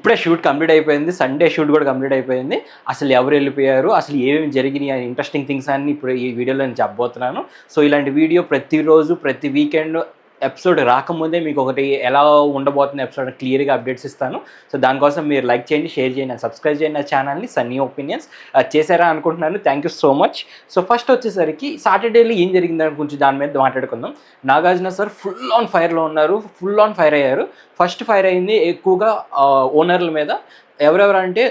ఇప్పుడే shoot complete అయిపోయింది, Sunday shoot కూడా కంప్లీట్ అయిపోయింది. అసలు ఎవరు వెళ్ళిపోయారు, అసలు ఏమేమి జరిగినాయి అని ఇంట్రెస్టింగ్ థింగ్స్ అన్ని ఇప్పుడు ఈ వీడియోలో నేను చెప్పబోతున్నాను. సో ఇలాంటి వీడియో ప్రతిరోజు ప్రతి వీకెండ్ ఎపిసోడ్ రాకముందే మీకు ఒకటి ఎలా ఉండబోతున్న ఎపిసోడ్ క్లియర్గా అప్డేట్స్ ఇస్తాను. సో దానికోసం మీరు లైక్ చేయండి, షేర్ చేయండి, సబ్స్క్రైబ్ చేయండి నా ఛానల్ని. సన్నీ ఒపీనియన్స్ చేశారా అనుకుంటున్నాను. Thank you so much. So first వచ్చేసరికి సాటర్డేలో ఏం జరిగిందని కొంచెం దాని మీద మాట్లాడుకుందాం. నాగార్జున సార్ ఫుల్ ఆన్ ఫైర్లో ఉన్నారు, ఫుల్ ఆన్ ఫైర్ అయ్యారు. ఫస్ట్ ఫైర్ అయింది ఎక్కువగా ఓనర్ల మీద. ఎవరెవరంటే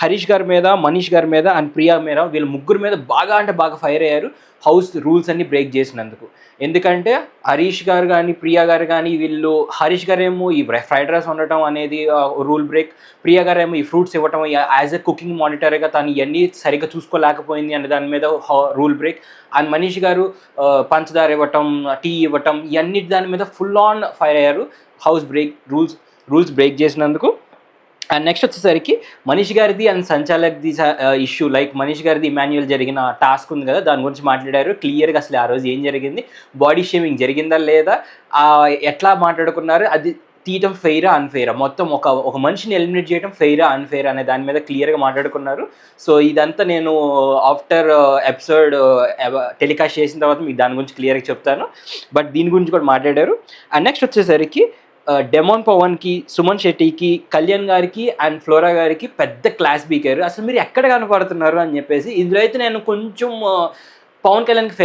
హరీష్ గారి మీద, మనీష్ గారి మీద అండ్ ప్రియా మీద, వీళ్ళ ముగ్గురు మీద బాగా అంటే బాగా ఫైర్ అయ్యారు హౌస్ రూల్స్ అన్ని బ్రేక్ చేసినందుకు. ఎందుకంటే హరీష్ గారు కానీ ప్రియా గారు కానీ వీళ్ళు, హరీష్ గారు ఏమో ఈ ఫ్రైడ్ రైస్ వండటం అనేది రూల్ బ్రేక్, ప్రియా గారు ఏమో ఈ ఫ్రూట్స్ ఇవ్వటం యాజ్ ఎ కుకింగ్ మానిటర్గా తను ఇవన్నీ సరిగ్గా చూసుకోలేకపోయింది అనే దాని మీద రూల్ బ్రేక్. అండ్ మనీష్ గారు పంచదార ఇవ్వటం, టీ ఇవ్వటం, ఇవన్నీ దాని మీద ఫుల్ ఆన్ ఫైర్ అయ్యారు హౌస్ బ్రేక్ రూల్స్ బ్రేక్ చేసినందుకు. అండ్ నెక్స్ట్ వచ్చేసరికి మనీష్ గారిది అండ్ సంచాలక్ది ఇష్యూ, లైక్ మనీష్ గారిది ఇమాన్యుయల్ జరిగిన టాస్క్ ఉంది కదా, దాని గురించి మాట్లాడారు క్లియర్గా. అసలు ఆ రోజు ఏం జరిగింది, బాడీ షేమింగ్ జరిగిందా లేదా, ఎట్లా మాట్లాడుకున్నారు, అది తీయటం ఫెయిరా అన్ఫెయిరా, మొత్తం ఒక మనిషిని ఎలిమినేట్ చేయడం ఫెయిరా అన్ఫెయిరా అనే దాని మీద క్లియర్గా మాట్లాడుకున్నారు. సో ఇదంతా నేను ఆఫ్టర్ ఎపిసోడ్ టెలికాస్ట్ చేసిన తర్వాత మీకు దాని గురించి క్లియర్గా చెప్తాను. బట్ దీని గురించి కూడా మాట్లాడారు. అండ్ నెక్స్ట్ వచ్చేసరికి డెమోన్ పవన్కి, సుమన్ శెట్టికి, కళ్యాణ్ గారికి అండ్ ఫ్లోరా గారికి పెద్ద క్లాస్ బీకారు. అసలు మీరు ఎక్కడ కనపడుతున్నారు అని చెప్పేసి. ఇందులో అయితే నేను కొంచెం పవన్ కళ్యాణ్కి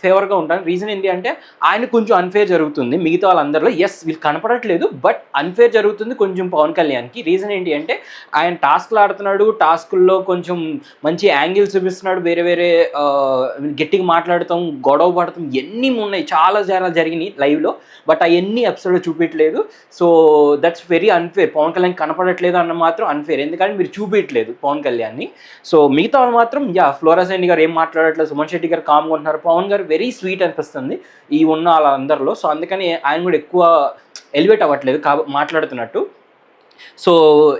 ఫేవర్గా ఉంటాను. రీజన్ ఏంటి అంటే ఆయన కొంచెం అన్ఫేర్ జరుగుతుంది మిగతా వాళ్ళందరిలో. ఎస్ వీళ్ళు కనపడట్లేదు, బట్ అన్ఫేర్ జరుగుతుంది కొంచెం పవన్ కళ్యాణ్కి. రీజన్ ఏంటి అంటే ఆయన టాస్క్లు ఆడుతున్నాడు, టాస్కుల్లో కొంచెం మంచి యాంగిల్స్ చూపిస్తున్నాడు, వేరే వేరే గట్టిగా మాట్లాడతాం, గొడవ పడతాం, ఎన్ని ఉన్నాయి, చాలా జరిగినాయి లైవ్లో. బట్ అవన్నీ ఎపిసోడ్లో చూపించలేదు. So that's very unfair. Pawan Kalyan కనపడట్లేదు అన్న మాత్రం అన్ఫేర్, ఎందుకంటే మీరు చూపించట్లేదు పవన్ కళ్యాణ్ని. సో మిగతా వాళ్ళు మాత్రం ఫ్లోరా సైని గారు ఏం మాట్లాడట్లేదు, సుమన్ శెట్టి గారు కామ్గా ఉంటున్నారు, పవన్ గారు వెరీ స్వీట్ అనిపిస్తుంది ఈ ఉన్న వాళ్ళందరిలో. సో అందుకని ఆయన కూడా ఎక్కువ ఎలివేట్ అవ్వట్లేదు మాట్లాడుతున్నట్టు. సో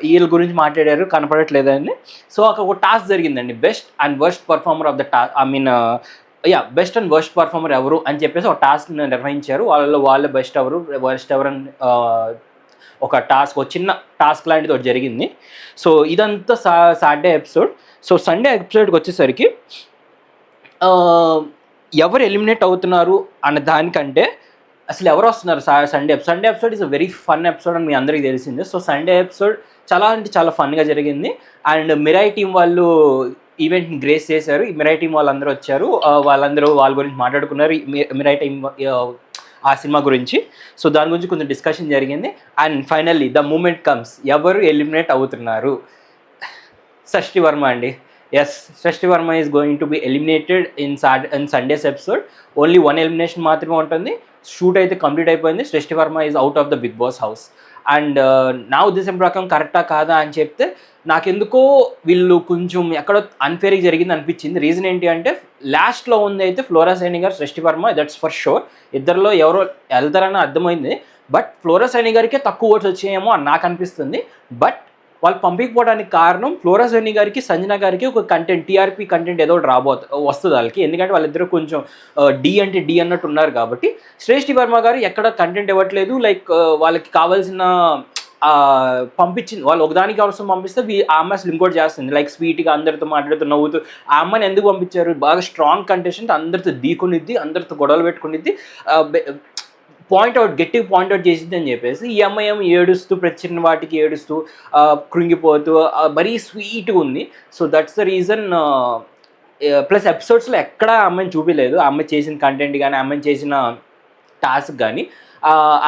వీళ్ళ గురించి మాట్లాడారు, కనపడట్లేదని. సో ఒక టాస్క్ జరిగిందండి, best and worst performer of the best and worst performer ఎవరు అని చెప్పేసి ఒక టాస్క్ నిర్వహించారు. వాళ్ళ బెస్ట్ ఎవరు వర్స్ట్ ఎవరు అని ఒక చిన్న టాస్క్ లాంటిది ఒకటి జరిగింది. సో ఇదంతా సాటర్డే ఎపిసోడ్. సో సండే ఎపిసోడ్కి వచ్చేసరికి ఎవరు ఎలిమినేట్ అవుతున్నారు అన్న దానికంటే అసలు ఎవరు వస్తున్నారు. Sunday episode is a very fun episode అని మీ అందరికీ తెలిసిందే. సో సండే ఎపిసోడ్ చాలా అంటే చాలా ఫన్గా జరిగింది. అండ్ మిరాయి టీం వాళ్ళు ఈవెంట్ని గ్రేస్ చేశారు. ఈ మిరాయి టీం వాళ్ళందరూ వచ్చారు, వాళ్ళ గురించి మాట్లాడుకున్నారు, మిరాయి టీం ఆ సినిమా గురించి. సో దాని గురించి కొంచెం డిస్కషన్ జరిగింది. And finally the moment comes, ఎవరు ఎలిమినేట్ అవుతున్నారు. షష్ఠి వర్మ అండి. Yes, Shashti Varma is going to be eliminated in Sunday's episode. Only 1 elimination మాత్రమే ఉంటుంది. షూట్ అయితే కంప్లీట్ అయిపోయింది. Shashti Varma is out of the Bigg Boss house. And నా ఉద్దేశం ప్రకారం కరెక్టా కాదా అని చెప్తే నాకెందుకో వీళ్ళు కొంచెం ఎక్కడో అన్ఫేర్గా జరిగింది అనిపించింది. రీజన్ ఏంటి అంటే లాస్ట్లో ఉంది అయితే ఫ్లోరా సైని గారు, షష్ఠి వర్మ, దట్స్ ఫర్ షూర్. ఇద్దరిలో ఎవరో వెళ్తారని అర్థమైంది. బట్ ఫ్లోరా సైని గారికే తక్కువ ఓట్స్ వచ్చాయేమో అని నాకు అనిపిస్తుంది. బట్ వాళ్ళు పంపించకపోవడానికి కారణం ఫ్లోరా సైని గారికి, సంజన గారికి ఒక టీఆర్పీ కంటెంట్ ఏదో వస్తుంది వాళ్ళకి. ఎందుకంటే వాళ్ళిద్దరూ కొంచెం డి అంటే డి అన్నట్టు ఉన్నారు కాబట్టి. శ్రేష్ఠి వర్మ గారు ఎక్కడ కంటెంట్ ఇవ్వట్లేదు. లైక్ వాళ్ళకి కావాల్సిన పంపించింది, వాళ్ళు ఒకదానికి అవసరం పంపిస్తే ఆ అమ్మాయి అసలు ఇంకోటి చేస్తుంది. లైక్ స్వీట్గా అందరితో మాట్లాడుతూ నవ్వుతూ. ఆ అమ్మాయిని ఎందుకు పంపించారు, బాగా స్ట్రాంగ్ కంటెస్టెంట్, అందరితో ఢీకొనిద్ది, అందరితో గొడవలు పెట్టుకునిద్ది, గట్టిగా పాయింట్అవుట్ చేసింది అని చెప్పేసి ఈ అమ్మాయి ఏమో ఏడుస్తూ, ప్రతి చిన్న వాటికి ఏడుస్తూ, కృంగిపోతూ, మరీ స్వీట్గా ఉంది. So that's the reason. Plus ఎపిసోడ్స్లో ఎక్కడా ఆ అమ్మాయిని చూపించలేదు. ఆ అమ్మాయి చేసిన కంటెంట్ కానీ, ఆ అమ్మాయి చేసిన టాస్క్ కానీ,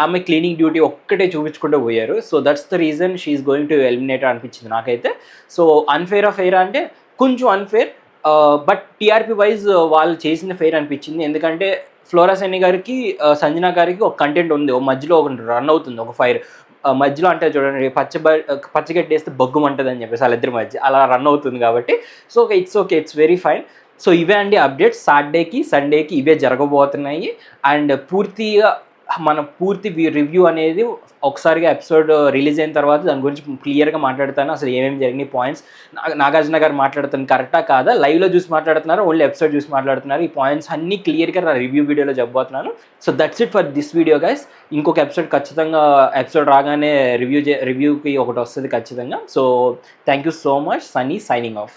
ఆమె క్లీనింగ్ డ్యూటీ ఒక్కటే చూపించుకుంటూ పోయారు. So that's the reason she is going to eliminate అనిపించింది నాకైతే. సో ఫెయిరా అంటే కొంచెం అన్ఫేర్, బట్ టీఆర్పీ వైజ్ వాళ్ళు చేసిన ఫెయిర్ అనిపించింది. ఎందుకంటే ఫ్లోరా సైని గారికి, సంజన గారికి ఒక కంటెంట్ ఉంది, ఒక మధ్యలో ఒక రన్ అవుతుంది, ఒక ఫైర్ మధ్యలో. అంటే చూడండి, పచ్చగడ్డి వేస్తే బగ్గుమంటుంది అని చెప్పేసి వాళ్ళిద్దరి మధ్య అలా రన్ అవుతుంది కాబట్టి. So it's very fine. So ఇవే అండి అప్డేట్స్. సాటర్డేకి సండేకి ఇవే జరగబోతున్నాయి. అండ్ పూర్తిగా మన పూర్తి రివ్యూ అనేది ఒకసారిగా ఎపిసోడ్ రిలీజ్ అయిన తర్వాత దాని గురించి క్లియర్గా మాట్లాడతాను. అసలు ఏమేమి జరిగినాయి పాయింట్స్, నాగార్జున గారు మాట్లాడుతాను కరెక్టా కాదా, లైవ్లో చూసి మాట్లాడుతున్నారు, ఓన్లీ ఎపిసోడ్ చూసి మాట్లాడుతున్నారు, ఈ పాయింట్స్ అన్నీ క్లియర్గా నా రివ్యూ వీడియోలో చెప్పబోతున్నాను. So that's it for this video guys. ఇంకొక ఎపిసోడ్ ఖచ్చితంగా ఎపిసోడ్ రాగానే రివ్యూకి ఒకటి వస్తుంది ఖచ్చితంగా. So thank you so much. Sunny signing off.